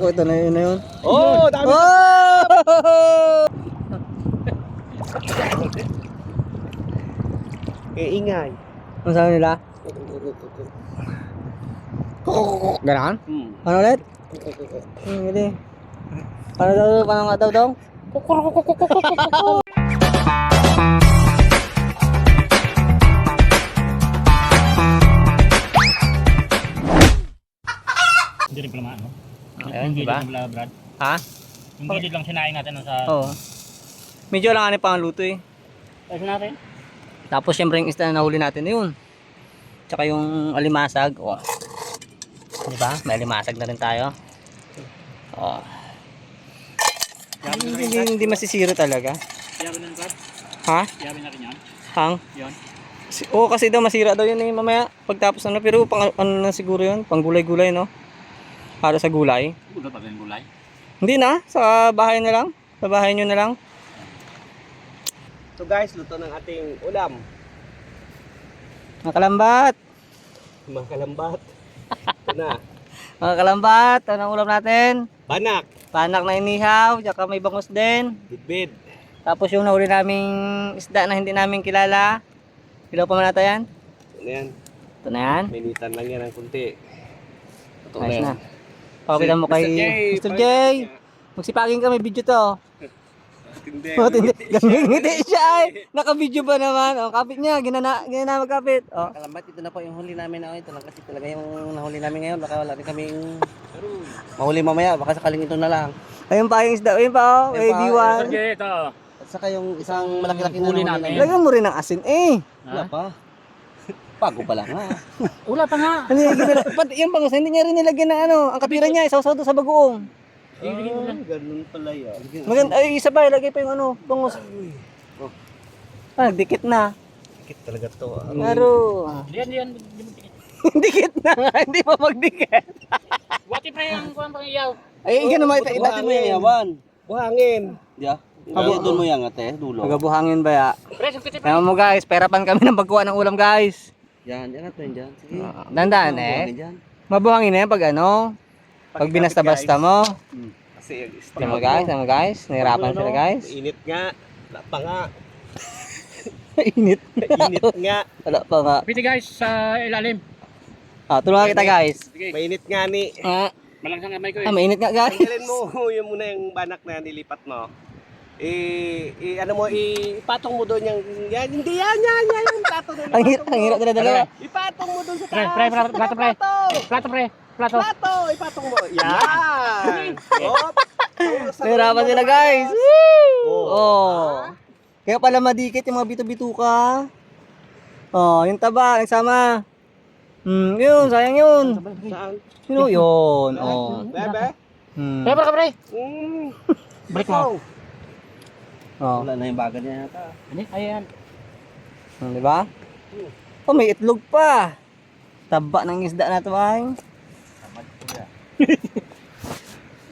Ito na yun na yun. Oh, dami. Oh! Ingay. Ano sabi nila? Ganon? Ano ulit? Hindi. Paano nga daw dong? Hindi rin pala maano. Ayun, Yung diba? gilid ng Brad. Ha? Yung gilid lang sinain natin sa... Oo. Medyo lang ano pang luto eh. Ayos natin. Tapos syempre yung isda na nahuli natin yun. Tsaka yung alimasag. Oh. Diba? May alimasag na rin tayo. Oh. Hindi masisiro talaga. Yabin na rin Brad. Ha? Yabin na rin yan. Hang? Yun. Oo, kasi daw masira daw yun eh mamaya pagtapos ano. Pero pang ano na siguro yun. Pang gulay-gulay no? Para sa gulay. Gulay pa rin gulay. Hindi na. Sa bahay na lang. Sa bahay nyo na lang. So guys, luto ng ating ulam. Mga kalambat. Mga kalambat. Ito na. Mga kalambat. Ano ang ulam natin? Banak. Panak na inihaw. Tsaka may bangus din. Bidbid. Tapos yung nahuli naming isda na hindi namin kilala. Ilaw pa man natin yan. Ito na yan. Ito na yan. Minitan lang yan ng kunti. Ito Ayos na. yan. Pakitan mo kay Mr. J. Magsipagin kami video to. Hindi. Matindi. Gangiti siya eh. Naka-video pa naman. O, kapit niya. Ginana magkapit. O. Kalambat, ito na po yung huli namin. Ito lang kasi talaga yung nahuli namin ngayon. Baka wala rin kaming mahuli mamaya. Baka sakaling ito na lang. Ayun pa yung isda. Ayun pa o. Ayun pa. AB1. Sige, ito. At saka yung isang malaki-laki na Huli nahuli namin. namin. Lagyan mo rin ng asin eh. Wala pa. Bago pa lang ha. Wala pa nga. Ano yung pati yung bangus, hindi niya rin nilagyan ng ano. Ang kapira niya, isaw-saw doon sa bagoong. Ganun pala yan. Maganda, ay isa pa, ilagay pa yung ano, bangus. Oh. Ah, dikit na. Dikit talaga to. Pero, Diyan. dikit na nga, hindi pa magdikit. Wati pa yung kuhan pang iyaw. Ay, ganun mo, Dati mo yung yawan. Buhangin. Yeah. Doon mo yung ate, dulo. Magabuhangin ba ya? Presyo kita pa. Ayan mo guys, perapan kami ng pagkuha ng ulam guys. Yan natin dyan. Sige. Dandaan eh. Buhangin dyan. Mabuhangin na yan pag ano, pag binasta-basta mo. Kasi Ayan mo guys, nahirapan sila guys. Init nga. Wala pa nga. Init. Init nga. Wala pa nga. Piti guys sa ilalim. Ah, tulungan kita guys. Sige. Mainit nga ni. Malangsang kamay ko eh. Ah, mainit nga guys. Tanggalin mo yung muna yung banak na nilipat mo. Ano mo, ipatong mo doon yung, yan, hindi yan, yung plato doon. Ang hirap na dalawa. Ipatong mo doon sa Pre, taas. pre, plato, plato, pre. Plato, Plato. plato, ipatong mo. Yan. Oh. Nahirapan sila guys. Oh. Oh. Kaya pala madikit yung mga bito-bituka. Oh, yung taba, nagsama. Yun, sayang yun. Saan? Sino yun? Oh. Bebe? Pre, pre. Balik mo. Oh. Wala na yung baga niya yata. Ayan. Di ba? Oh, may itlog pa. Taba ng isda na to ay.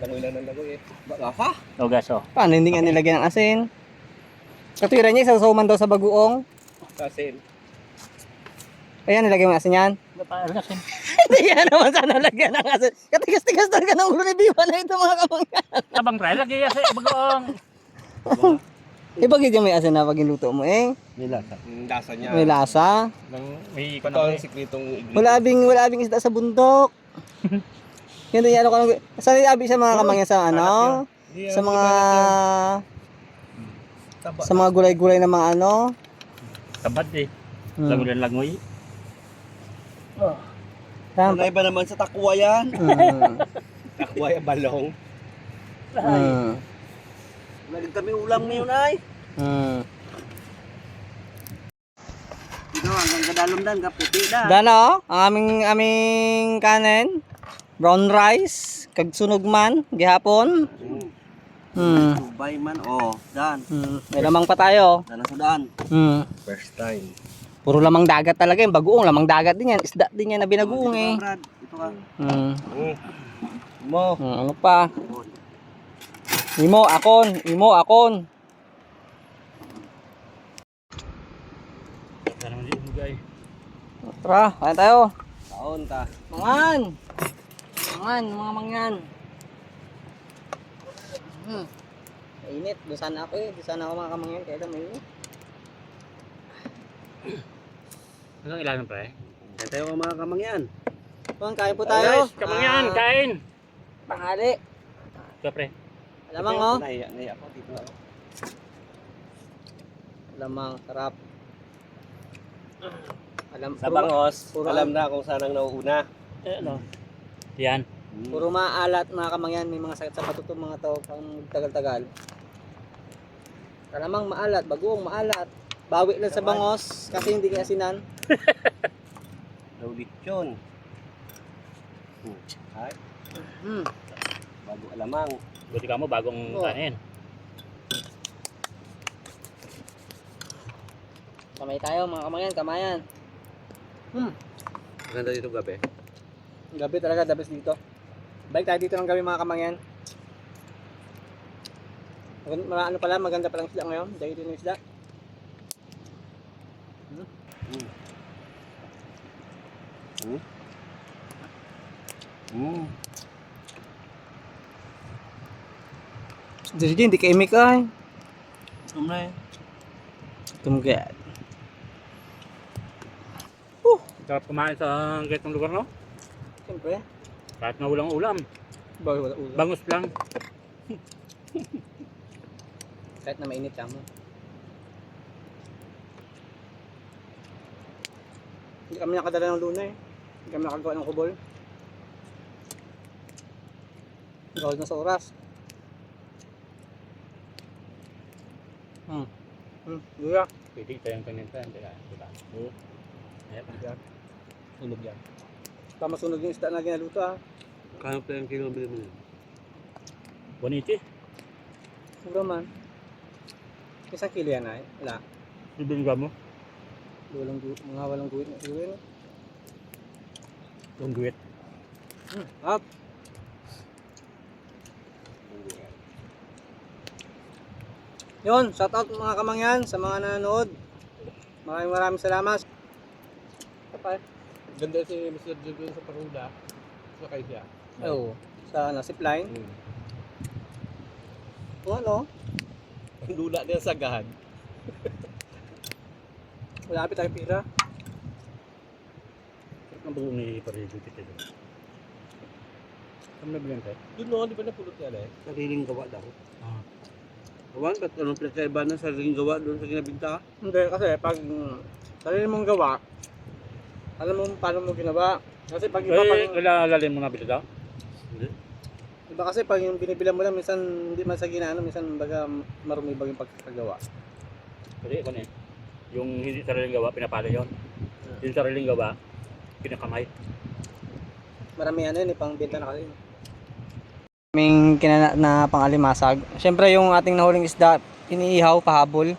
Langoy lang ng langoy eh. Lasa? O gaso. Paano hindi nga nilagyan ng asin? Katwira niya, isasawman daw sa bagoong. Kasin. Ayan, nilagyan mo ng asin yan. Alasin. Hindi yan naman sana lagyan ng asin. Katigas-tigas talaga ng ulo ni Biwa na ito mga kamangyan. Abang pre, lagi sa bagoong. Ibagay dyan may asin na pag iluto mo eh. May lasa. Lasa niya. May lasa. May Ito ang sikretong ingredient. Wala abing isda sa bundok. Yan din ano ka nang saan abi sa mga kamangyan sa ano? Sa mga sa mga gulay-gulay na mga ano? Tabad eh. Hmm. Langoy lang langoy. Tama. Ano ba naman sa takwa yan? Takwa yung balong. Wala din kami ulam ngayon ay. Dito hanggang kadalom dan kaputi da. Dano, ang aming kanin. Brown rice, kag sunog man, gihapon. Subay man oh, dan. May lamang pa tayo. Dan sa daan. First time. Puro lamang dagat talaga yung bagoong, lamang dagat din yan. Isda din yan na binagoong eh. Brad, ito ka. Mo. Ano pa? Imo akon. Sana mo din guys. Tara, kaya tayo. Taon ta. Mangan, mga mangyan. Mainit. Doon sana ako eh. Doon sana ako mga kamangyan. Kaya lang mainit. Hanggang ilan pre? Yan tayo mga kamangyan. Kung kain po tayo. Guys, kamangyan, kain! Panghali. Ito pre. Alamang oh. Naiya ako dito na. Alamang. Sarap. Sa bangos, puro- alam na kung saan ang nauuna. Ano? Yan. Puro maalat mga kamangyan. May mga sakit sa patuto mga to. Pang tagal-tagal. Alamang maalat. Bagoong maalat. Bawi lang sa bangos. Kasi hindi kaasinan. Laulit yun. Ay, bago alamang. Buti ka mo bagong Oo. kanin. Kamay tayo mga kamangyan. Kamayan. Maganda dito gabi. Gabi talaga. The best dito. Balik tayo dito ng gabi mga kamangyan. Ano pala, maganda palang isda ngayon. Dahil dito yung isda. Jadi hindi ka imik ay. Umay. Tumgad. Sarap kumain sa ganitong lugar, no? Siyempre. Kahit na walang ulam. Bawal wala ulo. Bangus lang. Kahit na mainit ka mo. Hindi kami nakadala ng luna eh. Hindi kami nakagawa ng kubol. Gawal na sa oras. Luya. Pwede tayong paninta. Diba? Oo. Ayan. Sunog yan. Tama sunog yung isda na ginaluto ah. Kaya pa yung kilo bili mo yun. 180. Mura man. Isang kilo yan ay. Wala. Bibili ka mo? Walang guwit na siguro yun. Yung duwit. Up. Yun, shout out mga kamangyan sa mga nanonood. Maraming salamat. Kapal. Ganda si Mr. Julian sa Paruda. Sakay siya. Oo. Sa zipline. O ano? Ang lula niya sa gahan. Malapit tayo pira. Ang bago ni Parigo kita doon. Ano na bilang tayo? Doon no, di ba napulot yan eh? Sariling gawa daw. Kawan, ba't anong pinagkaiba ng sariling gawa doon sa ginabinta ka? Hindi kasi pag sarili mong gawa, alam mo paano mo ginawa. Kasi pag iba Eh, pag ilalalim mo na bilid daw? Hindi. iba kasi pag yung binibilan mo lang minsan hindi man sa ginano, minsan baga marumi ba yung pagkakagawa. Kasi ano eh. Yung hindi sariling gawa, pinapalo yun. Yung sariling gawa, pinakamay. Marami ano yun, pang benta na kasi. Kaming kinana na pang-alimasag. Siyempre yung ating nahuling isda, iniihaw, pahabol.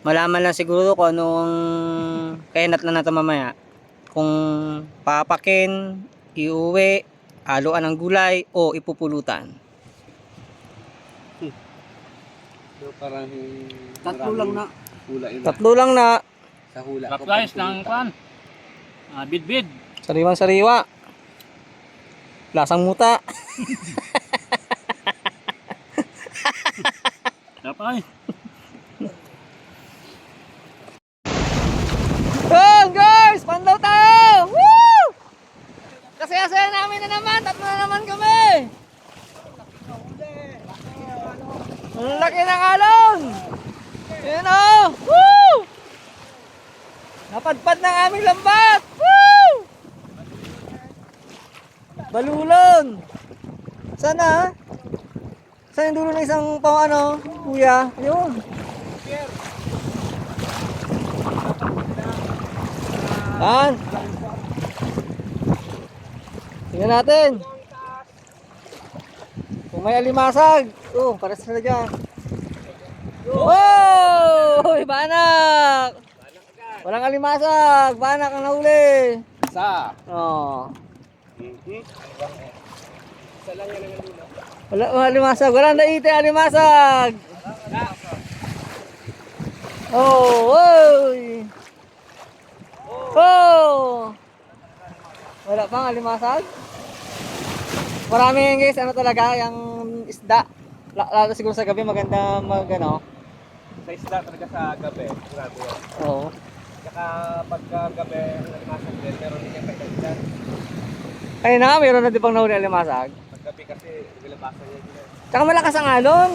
Malaman lang siguro kung anong kainat na natin mamaya. Kung papakin, iuwi, haluan ng gulay, o ipupulutan. So parang Tatlo lang na. hula yun. Tatlo lang na. Sa hula. Top guys ng kwan. Bid-bid. Sariwan-sariwa. Lasang muta. Tapay. Yun guys! Pandaw tayo! Woo! Kasi-asaya namin na naman. Tatlo na naman kami. Ang laki ng alon! Yun o! Woo! Napadpad ng aming lambat! Woo! Balulon! Sana? Saan yung dulo ng isang pang ano? Kuya? Yun! Yan! Tingnan natin! Kung may alimasag! Oh, pares na dyan! Wow! Hoy, banak! Walang alimasag! Banak ang nahuli! Isa. Oh. Isa lang yan ang lula. Walang alimasag! Walang naite alimasag! Oh! Oy! Oh! Wala pang alimasag? Marami yan guys, ano talaga, yung isda. Lalo siguro sa gabi maganda ano. Sa isda talaga sa gabi. Grabe yan. Oo. Tsaka pagka gabi, ang nalimasag din, meron din yung kailangan. Ayun na, mayroon na di bang nahuli ang limasag. Pag gabi kasi, nilabasan niya sila. Tsaka malakas ang alon.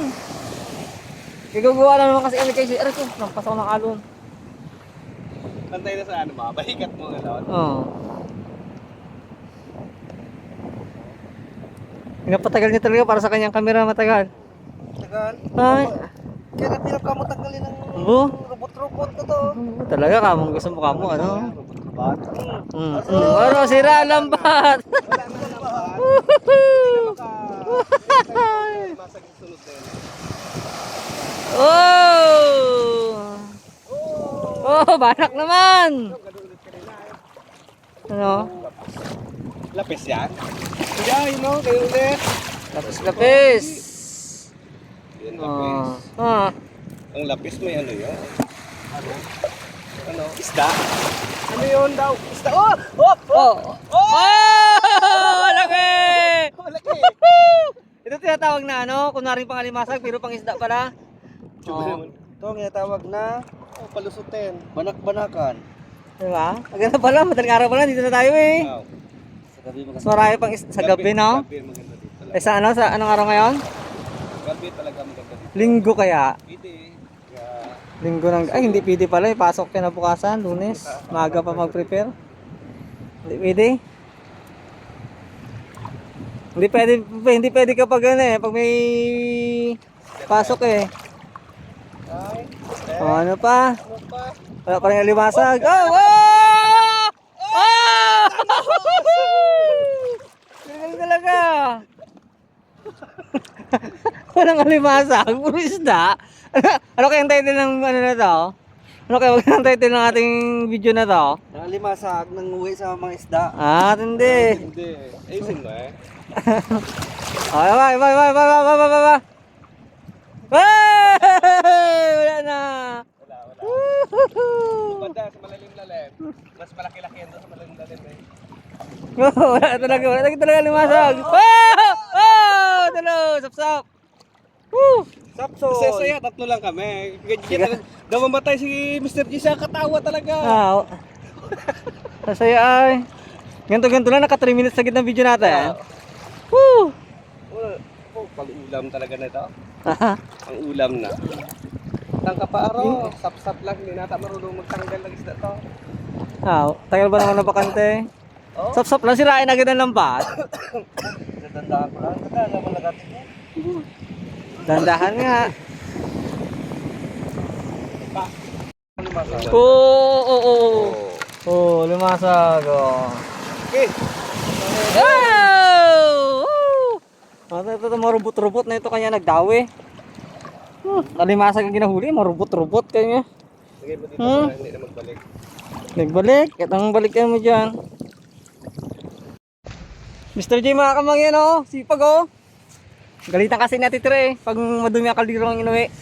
Gagawa na naman kasi kami kay Sir ko. Nampas ako ng alon. Pantay na sa ano mga, bahikat mo nga lawan. Oo. Pinapatagal niya talaga para sa kanyang kamera matagal. Tagal. Ay. Kaya napilap ka mo tanggalin ng Oo. robot-robot na to. Talaga kamong gusto mo kamo ano. Robot-robot. Ano sira lambat. Wala na laban. Masag yung sunod din. Oh! Oh, banak naman. Ano? Lapis yan? Hindi, yun o, kayo ulit. Lapis-lapis. Yan, Oh. lapis. Ah. Ang lapis may ano yun? Ano? Ano? Isda? Ano yun daw? Isda? Oh! Oh! Oh! Oh! Laki! Oh, laki! Ito tinatawag na ano, kunwari pang alimasag pero pang isda pala. Oh. Ito ang tinatawag na palusutin. Banak-banakan. Diba? Maganda pala, madaling araw pala, dito na tayo eh. Wow. Sa gabi Mas marami pang sa gabi, no? Gabi maganda dito talaga. Eh sa ano, sa anong araw ngayon? Gabi talaga maganda dito. Linggo kaya. Pwede. Kaya, Linggo ng, ay hindi pwede pala eh, pasok kinabukasan, Lunes. Maaga pa mag-prepare. Hindi pwede. Hindi pwede kapag ano eh, pag may pasok eh. ay, O, ano pa? ano pa? Wala pa rin alimasag. Oh! Oh! Oh! Galing talaga. Walang alimasag, puro isda. Ano kayang title ng ano na to? Ano kayang title ng ating video na to? Nalimasag nang uwi sa mga isda. Ah, hindi. Hindi. Ayusin mo eh. Ay, bye. Hey! Wala na. Wala. Woohoo! Banda sa malalim-lalim. Mas malaki-laki yan doon sa malalim-lalim eh. Wala talaga limasag. Oh! Oh! Talo, sap-sap. Woo! Sapso. Saya, tatlo lang kami. Ganyan, namamatay si Mr. G sa katawa talaga. Ah, masaya ay. Ganto-ganto lang, naka 3 minutes sa gitna ng video natin. Woo! Oh, pag-ulam talaga na ito. Aha. Ang ulam na. Tangka pa aro, sap-sap lang. Hindi nata marunong magtanggal ng isda to. Ah, tagal ba naman na bakante? Oh? Sap-sap lang, sirain agad ang lambat. Natandaan ko lang. Tandaan naman nagatin mo. Dandahan nga. Limasag. Oh, limasag. Oh. Okay. Oh! Ito, marubot-rubot na ito kanya nagdawi. Alimasag ang ginahuli, marubot-rubot kanya. Lagay mo dito para hindi na magbalik. Nagbalik, itang balikan mo dyan. Mr. J, mga kamangyan oh, sipag oh. Galitan kasi ni Ate Tre pag madumi ang kaldero ang inuwi.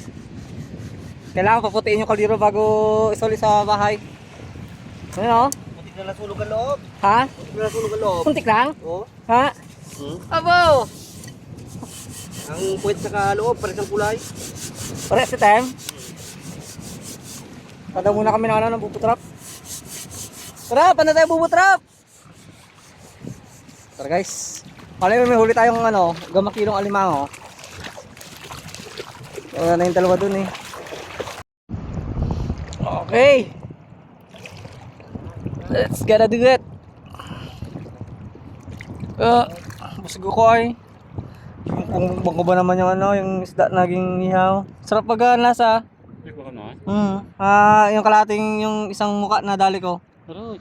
Kailangan paputiin yung kaldero bago isoli sa bahay. Ano oh? Muntik na nasunog ang loob. Ha? Muntik na nasunog ang loob. Puntik lang? Oh. Ha? Abo! Ang puwet sa loob, parang isang kulay. Rest the time. Tada muna kami ng ano ng bubutrap. Tara, paano tayo bubutrap? Tara guys. Malay may huli tayong ano, gamakilong alimango. Wala na yung dalawa dun eh. Okay. Let's gotta do it. Busog ko ay. Kung bago ba naman yung ano, yung isda naging ihaw. Sarap pag lasa. Hindi ko ano Yung kalating yung isang muka na dali ko. Pero,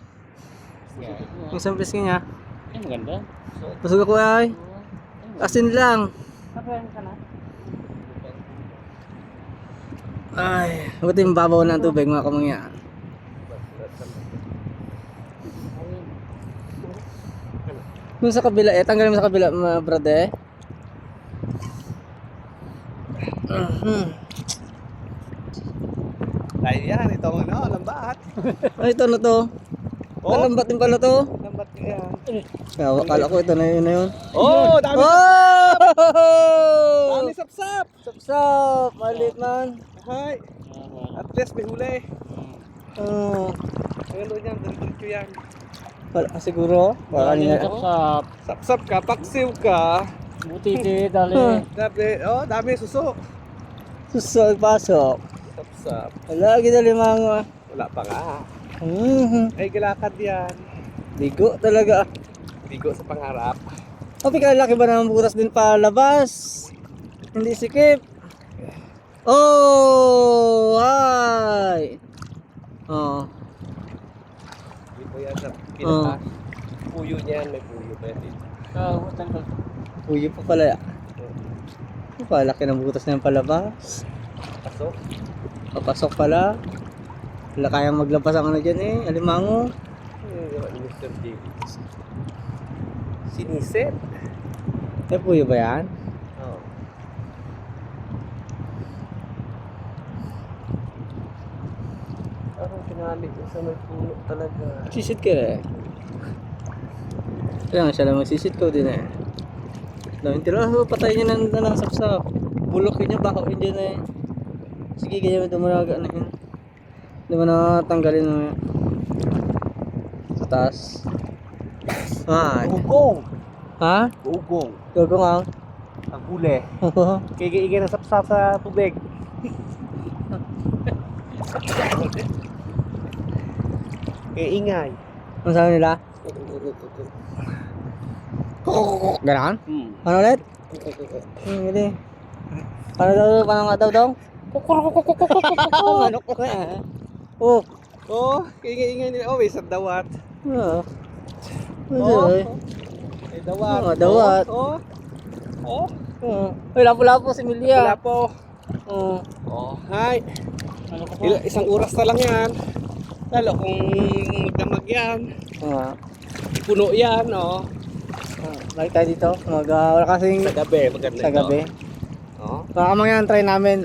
Yung isang piski niya. ay maganda. Busog ako ay. Asin lang. Ay, buti yung babaw ng tubig mga kamangyan. Dun sa kabila eh, tanggalin mo sa kabila mga brade. Dahil yan, ito ang ano, lambat. Ay, ito na to. Oh? Lambat din pala to. Lambat Ayan. Akala ko ito na yun na yun. Oh, dami Oh! dami sapsap. Sapsap! Malit man. Hay. At least may huli. Oh. Ang ano niyan, diretso yan. Wala siguro. Wala niya. Sapsap. Sapsap ka, paksiw ka. Buti si dali. Dami suso. Susol pasok. Sapsap. Wala, ginalimango. Wala pa nga. Ay, galakad yan. Bigo talaga. Bigo sa pangarap. Kapag kalaki ba naman butas din palabas? Hindi sikip. Oh! Hi! Oh. Hindi po yan sa pinaka. Puyo niyan, may puyo pa yan dito. Uyo pa pala. Palaki ng butas na yung palabas. Pasok. Papasok pala. Wala kayang maglabas ang ano dyan eh. Alimango. Ni Mr. Davis. Siniset. Eh, puyo ba yan? Oo. Parang pinamit yung sa may puno talaga. Sisit ka eh. Kaya nga siya lang magsisit ko din eh. Daming tira. Patay niya ng sapsap. Bulokin niya, bakoin niya na eh. Sige, ganyan mo dumaraga na yun. Hindi mo na tanggalin mo yan. Sa taas. Ay. Ugong! Ha? Ugong. Gago nga. Ang huli. Kigigil na sapsap sa tubig. Kaya ingay. Ano sabi nila? Ganon? Ano ulit? Hindi. Ano daw? Paano nga daw? Manok ko na. Oh. Oh, ingay nila. Oh, may isang dawat. Oo. Oh. Ay. May dawat. Oh, dawat. Oh. Oh. Oo. Ay, lapo-lapo si Wala Milia. po. Oo. Oh, hi. Ano ko po? Isang oras na lang yan. Lalo kung magdamag yan. Oo. Puno yan, oh. Balik tayo dito. Wala kasing Sa gabi, maganda sa gabi. Oh. Baka kamangyan try namin.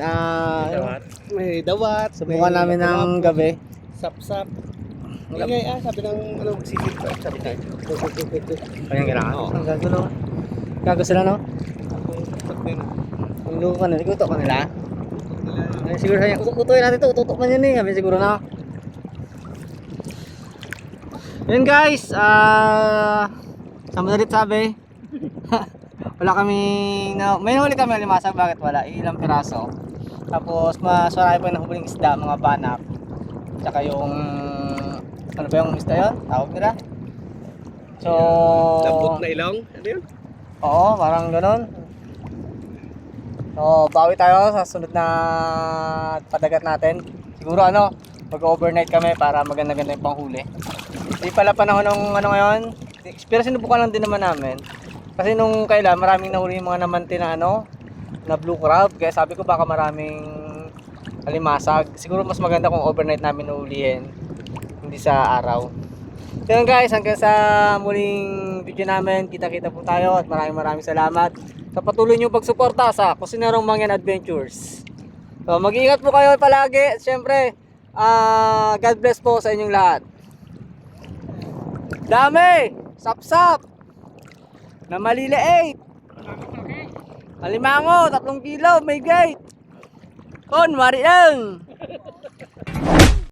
May dawat. Subukan namin ng gabi. Sap-sap. Ingay sabi ng ano, sisit pa. Sabi na. Kanyang kailangan. Oo. Ang gago no? Gago sila no? Sap din. Ang luko ka nila. Ikutok ka nila. Ay, siguro sa ututuin natin ito. Ututok man yun eh. Sabi siguro na. Yun guys. Sa madalit sabi. Wala kami may nahuli kami limasag. Bakit wala? Ilang piraso. Tapos mas marami pa yung nahuling isda. Mga banak. Tsaka yung ano ba yung isda yun? Tawag nila. So Lambot na ilong. Ano yun? oo, parang ganon. So bawi tayo sa sunod na padagat natin. Siguro ano, mag-overnight kami para maganda-ganda yung panghuli. Hindi pala panahon ng ano ngayon. Pero sinubukan lang din naman namin. Kasi nung kailan maraming nahuli yung mga namanti na ano, na blue crab. Kaya sabi ko baka maraming alimasag. Siguro mas maganda kung overnight namin nahulihin, hindi sa araw. Yun guys, hanggang sa muling video namin. Kita-kita po tayo at maraming salamat sa patuloy nyo pagsuporta sa Kusinerong Mangyan Adventures. So mag-iingat po kayo palagi. Siyempre, God bless po sa inyong lahat. Dami! Sap-sap! Na maliliit! Alimango, 3 kilo, may gate! Kon, mari lang!